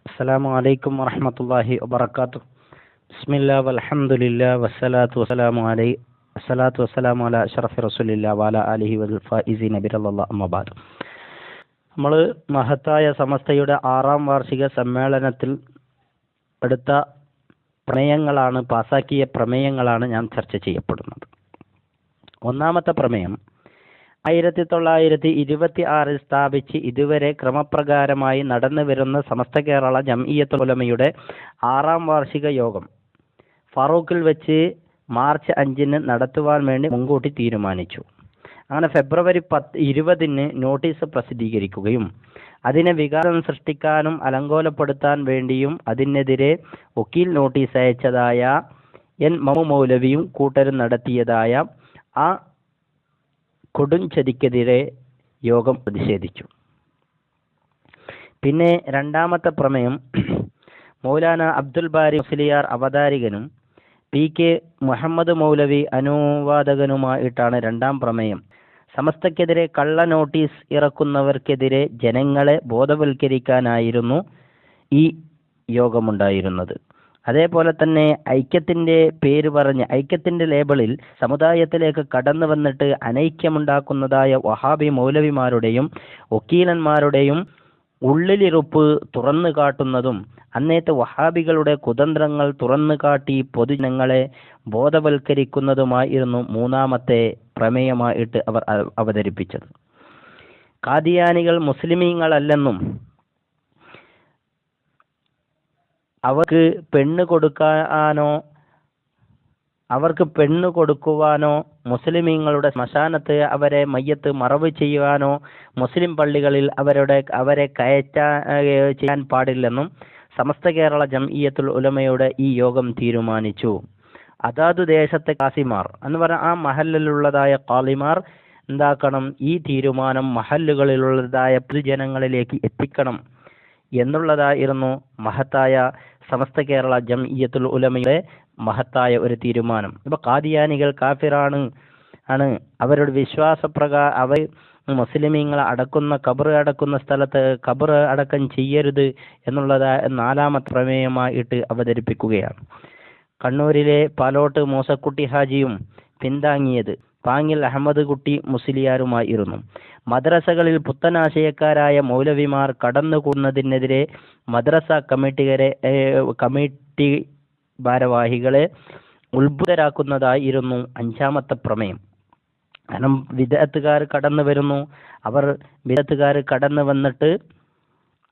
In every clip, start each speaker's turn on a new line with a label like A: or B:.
A: അസ്സലാമു അലൈക്കും വറഹ്മത്തുള്ളാഹി വബറകാതുഹു. ബിസ്മില്ലാഹി വൽഹംദുലില്ലാഹി വസ്സലാത്തു വസ്സലാമു അലാ അഷ്റഫി റസൂലില്ലാഹി വഅലാ ആലിഹി വൽ ഫായിസീന ബിറല്ലാഹി അമ്മാ ബഅദ്. നമ്മൾ മഹത്തായ സമസ്തയുടെ 6ാം വാർഷിക സമ്മേളനത്തിൽ എടുത്ത പ്രമേയങ്ങളാണ്, പാസാക്കിയ പ്രമേയങ്ങളാണ് ഞാൻ ചർച്ച ചെയ്യപ്പെടുന്നത്. ഒന്നാമത്തെ പ്രമേയം 1926 സ്ഥാപിച്ച് ഇതുവരെ ക്രമപ്രകാരമായി നടന്നു വരുന്ന സമസ്ത കേരള ജംഇയ്യത്തുൽ ഉലമയുടെ 6ാം വാർഷിക യോഗം ഫറൂഖിൽ വെച്ച് മാർച്ച് 5-ന് നടത്തുവാൻ വേണ്ടി മുൻകൂട്ടി തീരുമാനിച്ചു. അങ്ങനെ ഫെബ്രുവരി 20-ന് നോട്ടീസ് പ്രസിദ്ധീകരിക്കുകയും അതിനെ വികാരം സൃഷ്ടിക്കാനും അലങ്കോലപ്പെടുത്താൻ വേണ്ടിയും അതിനെതിരെ വക്കീൽ നോട്ടീസ് അയച്ചതായ എൻ മൗലവിയും കൂട്ടരും നടത്തിയതായ ആ കൊടുംചതിക്കെതിരെ യോഗം പ്രതിഷേധിച്ചു. പിന്നെ രണ്ടാമത്തെ പ്രമേയം മൗലാന അബ്ദുൽ ബാരി മുസ്ലിയാർ അവതാരികനും പി കെ മുഹമ്മദ് മൗലവി അനുവാദകനുമായിട്ടാണ് രണ്ടാം പ്രമേയം. സമസ്തക്കെതിരെ കള്ള നോട്ടീസ് ഇറക്കുന്നവർക്കെതിരെ ജനങ്ങളെ ബോധവൽക്കരിക്കാനായിരുന്നു ഈ യോഗമുണ്ടായിരുന്നത്. അതേപോലെ തന്നെ ഐക്യത്തിന്റെ പേര് പറഞ്ഞ് ഐക്യത്തിന്റെ ലേബലിൽ സമുദായത്തിലേക്ക് കടന്നു വന്നിട്ട് അനൈക്യമുണ്ടാക്കുന്നതായ വഹാബി മൗലവിമാരുടെയും വക്കീലന്മാരുടെയും ഉള്ളിലിരുപ്പ് തുറന്നു കാട്ടുന്നതും അന്നേത്തെ വഹാബികളുടെ കുതന്ത്രങ്ങൾ തുറന്നു കാട്ടി പൊതുജനങ്ങളെ ബോധവൽക്കരിക്കുന്നതുമായിരുന്നു മൂന്നാമത്തെ പ്രമേയമായിട്ട് അവർ അവതരിപ്പിച്ചത്. ഖാദിയാനികൾ മുസ്ലിമീങ്ങളല്ലെന്നും അവർക്ക് പെണ്ണ് കൊടുക്കുവാനോ മുസ്ലിമീങ്ങളുടെ ശ്മശാനത്ത് അവരെ മയ്യത്ത് മറവ് ചെയ്യുവാനോ മുസ്ലിം പള്ളികളിൽ അവരെ ചെയ്യാൻ പാടില്ലെന്നും സമസ്ത കേരള ജംഇയ്യത്തുൽ ഉലമയുടെ ഈ യോഗം തീരുമാനിച്ചു. അതാതു ദേശത്തെ കാസിമാർ എന്ന് പറഞ്ഞാൽ ആ മഹല്ലിലുള്ളതായ ഖാലിമാർ എന്താക്കണം, ഈ തീരുമാനം മഹല്ലുകളിലുള്ളതായ പൊതുജനങ്ങളിലേക്ക് എത്തിക്കണം എന്നുള്ളതായിരുന്നു മഹത്തായ സമസ്ത കേരള ജംഇയ്യത്തുൽ ഉലമയുടെ മഹത്തായ ഒരു തീരുമാനം. ഇപ്പൊ ഖാദിയാനികൾ കാഫിറാണ് അവരുടെ വിശ്വാസപ്രകാരം അവർ മുസ്ലിമീങ്ങളെ അടക്കുന്ന ഖബർ അടക്കുന്ന സ്ഥലത്ത് ഖബർ അടക്കം ചെയ്യരുത് എന്നുള്ളതായ 4ാമത്തെ പ്രമേയമായിട്ട് അവതരിപ്പിക്കുകയാണ്. കണ്ണൂരിലെ പാലോട്ട് മൂസക്കുട്ടി ഹാജിയും പിന്താങ്ങിയത് പാങ്ങിൽ അഹമ്മദ് കുട്ടി മുസ്ലിയാരുമായിരുന്നു. മദ്രസകളിൽ പുത്തനാശയക്കാരായ മൗലവിമാർ കടന്നുകൂടുന്നതിനെതിരെ മദ്രസ കമ്മിറ്റി ഭാരവാഹികളെ ഉത്ഭുതരാക്കുന്നതായിരുന്നു 5ാമത്തെ പ്രമേയം. കാരണം വിദഅത്തുകാർ കടന്നു വരുന്നു, അവർ വിദഅത്തുകാർ കടന്നു വന്നിട്ട്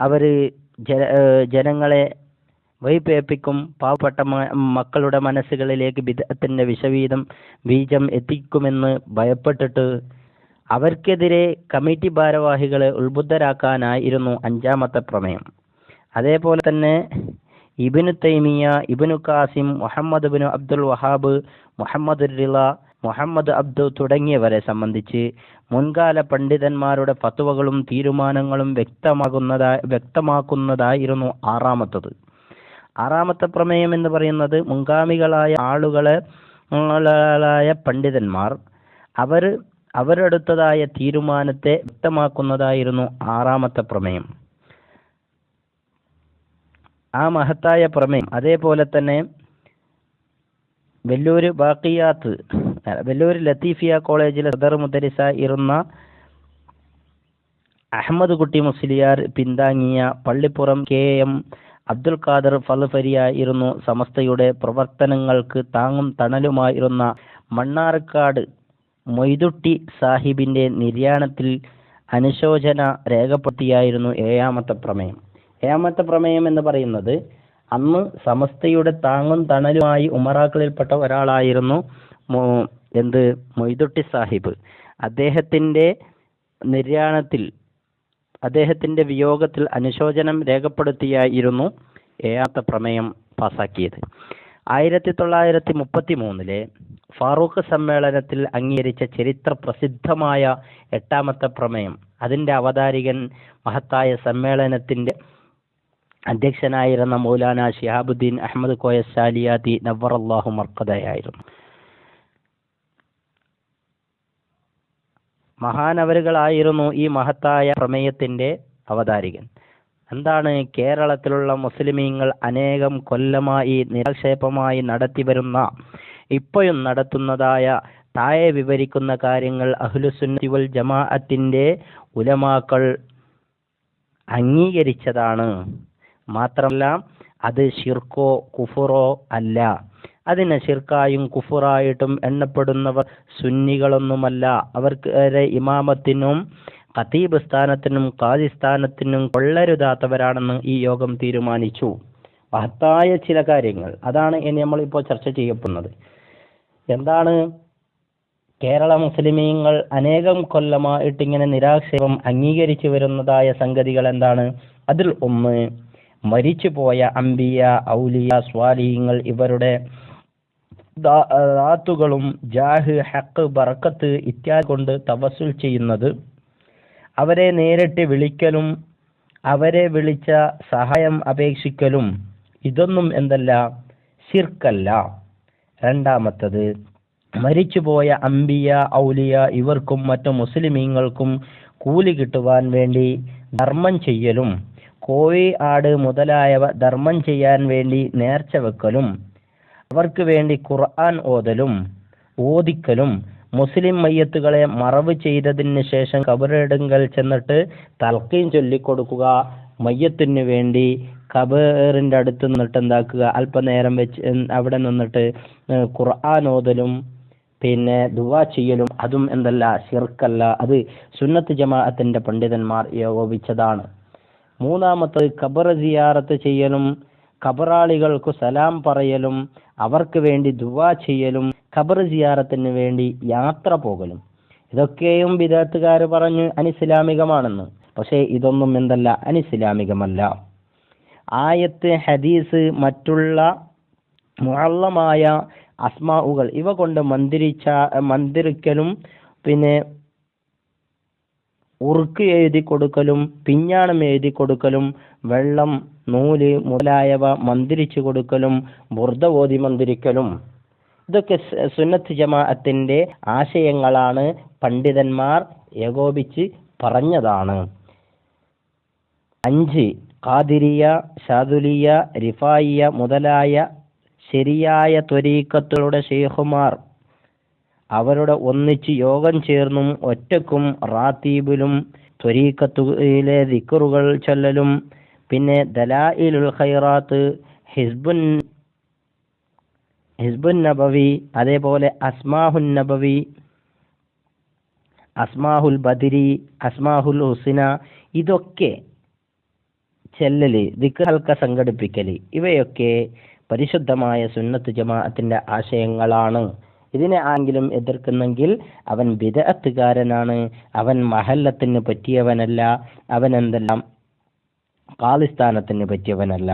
A: അവര് ജനങ്ങളെ വഴിപേപ്പിക്കും, പാവപ്പെട്ട മക്കളുടെ മനസ്സുകളിലേക്ക് ബിദ്അത്തിന്റെ ബീജം എത്തിക്കുമെന്ന് ഭയപ്പെട്ടിട്ട് അവർക്കെതിരെ കമ്മിറ്റി ഭാരവാഹികളെ ഉത്ബുദ്ധരാക്കാനായിരുന്നു 5ാമത്തെ പ്രമേയം. അതേപോലെ തന്നെ ഇബ്നു തൈമിയ, ഇബ്നു കാസിം, മുഹമ്മദ് ബിൻ അബ്ദുൽ വഹാബ്, മുഹമ്മദ് റിള, മുഹമ്മദ് അബ്ദു തുടങ്ങിയവരെ സംബന്ധിച്ച് മുൻകാല പണ്ഡിതന്മാരുടെ ഫത്വകളും തീരുമാനങ്ങളും വ്യക്തമാക്കുന്നതായിരുന്നു 6ാമത്തെ പ്രമേയം എന്ന് പറയുന്നത് മുൻഗാമികളായ പണ്ഡിതന്മാർ അവരെടുത്തതായ തീരുമാനത്തെ വ്യക്തമാക്കുന്നതായിരുന്നു 6ാമത്തെ പ്രമേയം. ആ മഹത്തായ പ്രമേയം അതേപോലെ തന്നെ വെല്ലൂർ ലത്തീഫിയ കോളേജിലെ സദർ മുദരിസ ഇരുന്ന അഹമ്മദ് കുട്ടി മുസ്ലിയാർ പിന്താങ്ങിയ പള്ളിപ്പുറം KM അബ്ദുൽ ഖാദർ ഫൽഫരിയായിരുന്നു സമസ്തയുടെ പ്രവർത്തനങ്ങൾക്ക് താങ്ങും തണലുമായിരുന്ന മണ്ണാർക്കാട് മൊയ്തുട്ടി സാഹിബിന്റെ നിര്യാണത്തിൽ അനുശോചന രേഖപ്പെടുത്തിയായിരുന്നു 7ാമത്തെ പ്രമേയം. 7ാമത്തെ പ്രമേയം എന്ന് പറയുന്നത് അന്ന് സമസ്തയുടെ താങ്ങും തണലുമായി ഉമറാക്കളിൽപ്പെട്ട ഒരാളായിരുന്നു മൊയ്തുട്ടി സാഹിബ്. അദ്ദേഹത്തിന്റെ നിര്യാണത്തിൽ അദ്ദേഹത്തിന്റെ വിയോഗത്തിൽ അനുശോചനം രേഖപ്പെടുത്തിയായിരുന്നു 7ാമത്തെ പ്രമേയം പാസാക്കിയത്. 1933 ഫാറൂഖ് സമ്മേളനത്തിൽ അംഗീകരിച്ച ചരിത്ര പ്രസിദ്ധമായ 8ാമത്തെ പ്രമേയം, അതിന്റെ അവതാരികൻ മഹത്തായ സമ്മേളനത്തിന്റെ അധ്യക്ഷനായിരുന്ന മൗലാന ശിഹാബുദ്ദീൻ അഹമ്മദ് കോയ സാലിയാതി നവ്വറല്ലാഹു മർഖദയായിരുന്നു. മഹാനവരുകളായിരുന്നു ഈ മഹത്തായ പ്രമേയത്തിന്റെ അവതാരികൻ. എന്താണ് കേരളത്തിലുള്ള മുസ്ലിമീങ്ങൾ അനേകം കൊല്ലമായി നിരാക്ഷേപമായി നടത്തിവരുന്ന, ഇപ്പോഴും നടത്തുന്നതായ താഴെ വിവരിക്കുന്ന കാര്യങ്ങൾ അഹ്ലുസുന്നത്തി വൽ ജമാഅത്തിന്റെ ഉലമാക്കൾ അംഗീകരിച്ചതാണ്. മാത്രമല്ല അത് ശിർക്കോ കുഫറോ അല്ല. അതിനെ ശിർക്കായും കുഫറായിട്ടും എണ്ണപ്പെടുന്നവർ സുന്നികളൊന്നുമല്ല. അവർക്ക് ഇമാമത്തിനും ഖതീബ് സ്ഥാനത്തിനും ഖാദി സ്ഥാനത്തിനും കൊള്ളരുതാത്തവരാണെന്ന് ഈ യോഗം തീരുമാനിച്ചു. മഹത്തായ ചില കാര്യങ്ങൾ അതാണ് ഇനി നമ്മളിപ്പോൾ ചർച്ച ചെയ്യപ്പെടുന്നത്. എന്താണ് കേരള മുസ്ലിമീങ്ങൾ അനേകം കൊല്ലമായിട്ട് ഇങ്ങനെ നിരാക്ഷേപം അംഗീകരിച്ചു വരുന്നതായ സംഗതികൾ എന്താണ്? അതിൽ ഒന്ന്, മരിച്ചുപോയ അംബിയ, ഔലിയ, സ്വാലിഹീങ്ങൾ ഇവരുടെ ദാത്തുകളും ജാഹ്, ഹക്ക്, ബറക്കത്ത് ഇത്യാദി കൊണ്ട് തവസ്സുൽ ചെയ്യുന്നത്, അവരെ നേരിട്ട് വിളിക്കലും അവരെ വിളിച്ച സഹായം അപേക്ഷിക്കലും ഇതൊന്നും എന്തല്ല, ശിർക്കല്ല. രണ്ടാമത്തത്, മരിച്ചുപോയ അംബിയ, ഔലിയ ഇവർക്കും മറ്റു മുസ്ലിമീങ്ങൾക്കും കൂലി കിട്ടുവാൻ വേണ്ടി ധർമ്മം ചെയ്യലും, കോഴി, ആട് മുതലായവ ധർമ്മം ചെയ്യാൻ വേണ്ടി നേർച്ച വെക്കലും, അവർക്ക് വേണ്ടി ഖുർആൻ ഓദിക്കലും, മുസ്ലിം മയ്യത്തുകളെ മറവ് ചെയ്തതിന് ശേഷം ഖബറിടുങ്കൽ ചെന്നിട്ട് തൽഖീൻ ചൊല്ലിക്കൊടുക്കുക, മയ്യത്തിന് വേണ്ടി ഖബറിന്റെ അടുത്ത് നിന്നിട്ട് എന്താക്കുക, അല്പനേരം വെച്ച് അവിടെ നിന്നിട്ട് ഖുർആൻ ഓതലും പിന്നെ ദുആ ചെയ്യലും അതും എന്തല്ല, ശിർക്കല്ല. അത് സുന്നത്ത് ജമാഅത്തിന്റെ പണ്ഡിതന്മാർ ഏകോപിച്ചതാണ്. മൂന്നാമത്തത്, ഖബർ സിയാറത്ത് ചെയ്യലും ഖബറാളികൾക്ക് സലാം പറയലും അവർക്ക് വേണ്ടി ദുആ ചെയ്യലും ഖബർ സിയാറത്തിന് വേണ്ടി യാത്ര പോകലും ഇതൊക്കെയും ബിദഅത്തുകാർ പറഞ്ഞു അനിസ്ലാമികമാണെന്ന്. പക്ഷേ ഇതൊന്നും എന്തല്ല, അനിസ്ലാമികമല്ല. ആയത്ത്, ഹദീസ്, മറ്റുള്ള മുഅല്ലമായ അസ്മാഉകൾ ഇവ കൊണ്ട് മന്ത്രിക്കലും പിന്നെ ഉറുക്ക് എഴുതി കൊടുക്കലും പിഞ്ഞാണം എഴുതി കൊടുക്കലും വെള്ളം, നൂല് മുതലായവ മന്ത്രിച്ചു കൊടുക്കലും ബുർദ ഓതി മന്ത്രിക്കലും ഇതൊക്കെ സുന്നത്ത് ജമാഅത്തിന്റെ ആശയങ്ങളാണ്. പണ്ഡിതന്മാർ ഏകോപിച്ച് പറഞ്ഞതാണ്. 5, ഖാദിരിയ, ശാദുലിയ, റിഫായിയ മുതലായ ശരിയായ ത്വരീഖത്തുകളുടെ ശൈഖുമാർ അവരുടെ ഒന്നിച്ച് യോഗം ചേർന്നും ഒറ്റക്കും റാത്തീബിലും ത്വരീഖത്തിലെ ദിക്റുകൾ ചൊല്ലലും പിന്നെ ദലായിലുൽ ഖൈറാത്ത്, ഹിസ്ബുൻ നബവി, അതേപോലെ അസ്മാഹുൻ നബവി, അസ്മാഹുൽ ബദരി, അസ്മാഹുൽ ഹുസ്ന ഇതൊക്കെ ചെല്ലല്, ദിക്ർ ഹൽക്ക സംഘടിപ്പിക്കല് ഇവയൊക്കെ പരിശുദ്ധമായ സുന്നത്ത് ജമാഅത്തിന്റെ ആശയങ്ങളാണ്. ഇതിനെ ആരെങ്കിലും എതിർക്കുന്നെങ്കിൽ അവൻ ബിദഅത്തുകാരനാണ്, അവൻ മഹല്ലത്തിന് പറ്റിയവനല്ല, അവൻ എന്തെല്ലാം ഖാലിസ്ഥാനത്തിന് പറ്റിയവനല്ല.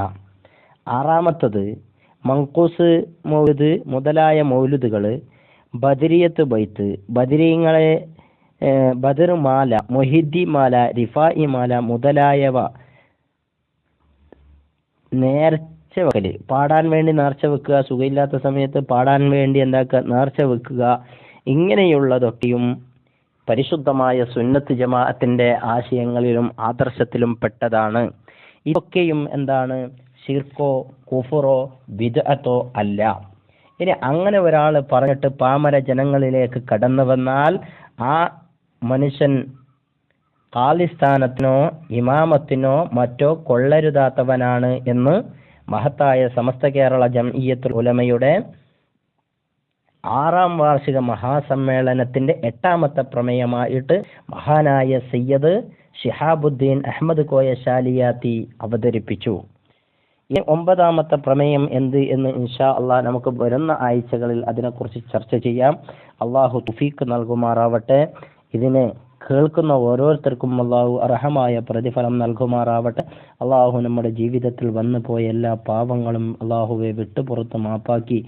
A: 6, മങ്കൂസ് മൗലിദ് മുതലായ മൗലിദുകൾ, ബദരിയത്ത് ബൈത്ത്, ബദരീങ്ങളെ ബദർ മാല, മൊഹിദ്ദി മാല, റിഫായി മാല മുതലായവ നേർച്ച വെക്കല്, പാടാൻ വേണ്ടി നേർച്ച വെക്കുക, സുഖമില്ലാത്ത സമയത്ത് പാടാൻ വേണ്ടി നേർച്ച വെക്കുക, ഇങ്ങനെയുള്ളതൊക്കെയും പരിശുദ്ധമായ സുന്നത്ത് ജമാഅത്തിന്റെ ആശയങ്ങളിലും ആദർശത്തിലും പെട്ടതാണ്. ഇതൊക്കെയും എന്താണ്, ശിർക്കോ കുഫറോ ബിദ്അത്തോ അല്ല. ഇനി അങ്ങനെ ഒരാൾ പറഞ്ഞിട്ട് പാമര ജനങ്ങളിലേക്ക് കടന്നു വന്നാൽ ആ മനുഷ്യൻ ഖാലിസ്ഥാനത്തിനോ ഇമാമത്തിനോ മറ്റോ കൊള്ളരുതാത്തവനാണ് എന്ന് മഹത്തായ സമസ്ത കേരള ജംഇയ്യത്തുൽ ഉലമയുടെ 6ാം വാർഷിക മഹാസമ്മേളനത്തിന്റെ 8ാമത്തെ പ്രമേയമായിട്ട് മഹാനായ സയ്യിദ് ശിഹാബുദ്ദീൻ അഹമ്മദ് കോയ ശാലിയാത്തി അവതരിപ്പിച്ചു. ഈ 9ാമത്തെ പ്രമേയം എന്ത് എന്ന് ഇൻഷാ അള്ളാഹ് നമുക്ക് വരുന്ന ആഴ്ചകളിൽ അതിനെക്കുറിച്ച് ചർച്ച ചെയ്യാം. അള്ളാഹു തൗഫീഖ് നൽകുമാറാവട്ടെ. ഇതിനെ കേൾക്കുന്ന ഓരോരുത്തർക്കും അള്ളാഹു അർഹമായ പ്രതിഫലം നൽകുമാറാവട്ടെ. അള്ളാഹു നമ്മുടെ ജീവിതത്തിൽ വന്നു പോയ എല്ലാ പാവങ്ങളും അള്ളാഹുവെ വിട്ടുപുറത്ത് മാപ്പാക്കി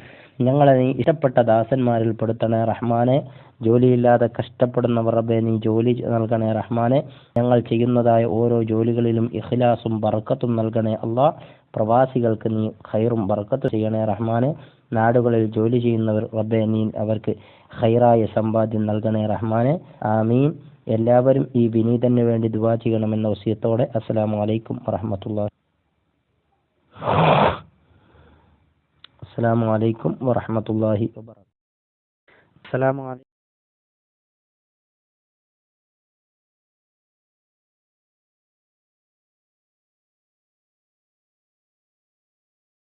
A: ഞങ്ങളെ നീ ഇഷ്ടപ്പെട്ട ദാസന്മാരിൽ പെടുത്തണേ റഹ്മാനെ. ജോലിയില്ലാതെ കഷ്ടപ്പെടുന്നവർ റബ്ബേ നീ ജോലി നൽകണേ റഹ്മാനെ. ഞങ്ങൾ ചെയ്യുന്നതായ ഓരോ ജോലികളിലും ഇഖ്ലാസും ബർക്കത്തും നൽകണേ അള്ളാഹ്. പ്രവാസികൾക്ക് നീ ഖൈറും ബർക്കത്തും ചെയ്യണേ റഹ്മാനെ. നാടുകളിൽ ജോലി ചെയ്യുന്നവർ റബ്ബേ നീ അവർക്ക് ഖൈറായ സമ്പാദ്യം നൽകണേ റഹ്മാനെ. ആമീൻ. എല്ലാവരും ഈ വിനീതന് വേണ്ടി ദുആ ചെയ്യണമെന്ന വസിയത്തോടെ അസ്സലാമു അലൈക്കും വറഹ്മത്തുള്ളാഹി വബറകാതുഹു.